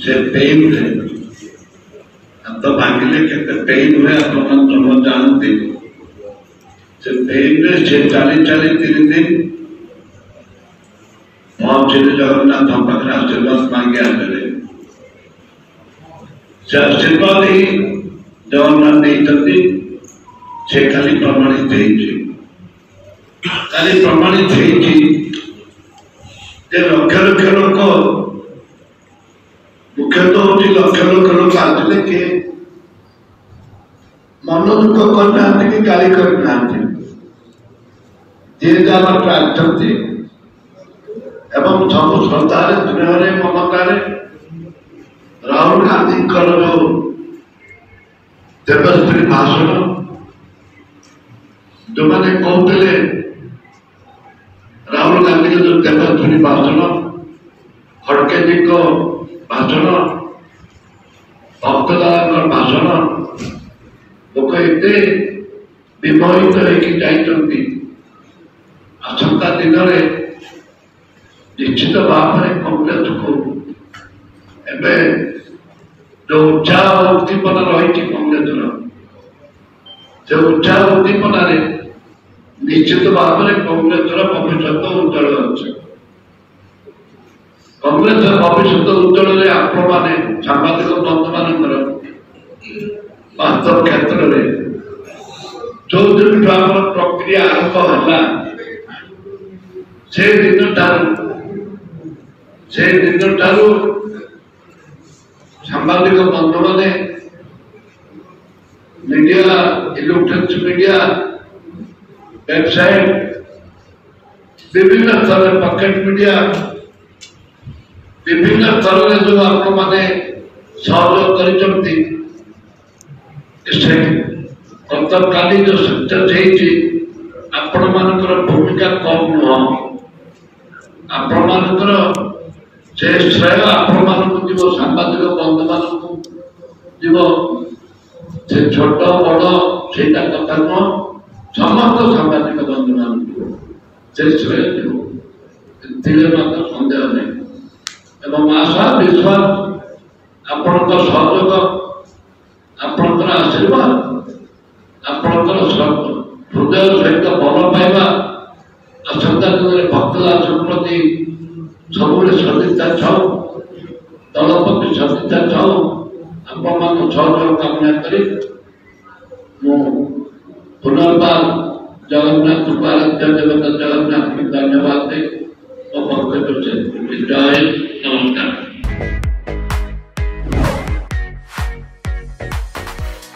से पेन है अब तो भांगिले के पेन हुए अपन तुम जानते से पेन रे से 40 3 दिन पहुंचे जगन्नाथ पाखे आशीर्वाद मांगे आते से आशीर्वाद ही जगन्नाथ नहीं से खाली प्रमाणित खाली प्रमाणित लक्ष लक्ष लोक मुख्यतः हूँ लक्ष लक्ष लोक आसले किए मन दुख करना कि गाली करना जी बाटे आसती एवं सब श्रद्धार स्नेह ममतार राहुल गांधी जो देवश्री भाषण जो मैंने कहते राहुल गांधी के जो देवश्री भाषण खड़गे जी को भाषण भक्तदार भाषण लोक एते विमोहित होती आसंता दिन में निश्चित भाव में कांग्रेस को एवं जो उत्साह उद्दीपना रही कांग्रेस जो उत्साह उद्दीपन निश्चित भाव में कांग्रेस भविष्य उज्जवल अच्छे कांग्रेस भविष्य उज्जवल आपण मैंने सांबादिक बंधु मान वास्तव क्षेत्र में जो दिन प्रक्रिया आरंभ है से दिन ठारू सांबादिक बंधु मैंने मीडिया इलेक्ट्रॉनिक्स मीडिया वेबसाइट विभिन्न स्तर पॉकेट मीडिया विभिन्न स्तर में जो आप मैंने सहयोग कर गतकाली जो सक्सेस आपण मानकर भूमिका कम नुह आपण मानकर से श्रेय आपण मानक जीव सांबादिक बंधु मान जीव से छोट बड़ से कथा नुह समस्त सांबादिक बंधु मान से श्रेय जीव सन्देह नहीं एवं आशा विश्वास आपण सहयोग आपणकर आशीर्वाद आपणकर हृदय सहित भल पाइबा आसंता दिन में भक्तदास प्रति सब सदिता छाऊ दल प्रति सदिता छाऊ आपण मान सहयोग कामना करी पुनर्बार जगन्नाथ आराध्य देवता जगन्नाथ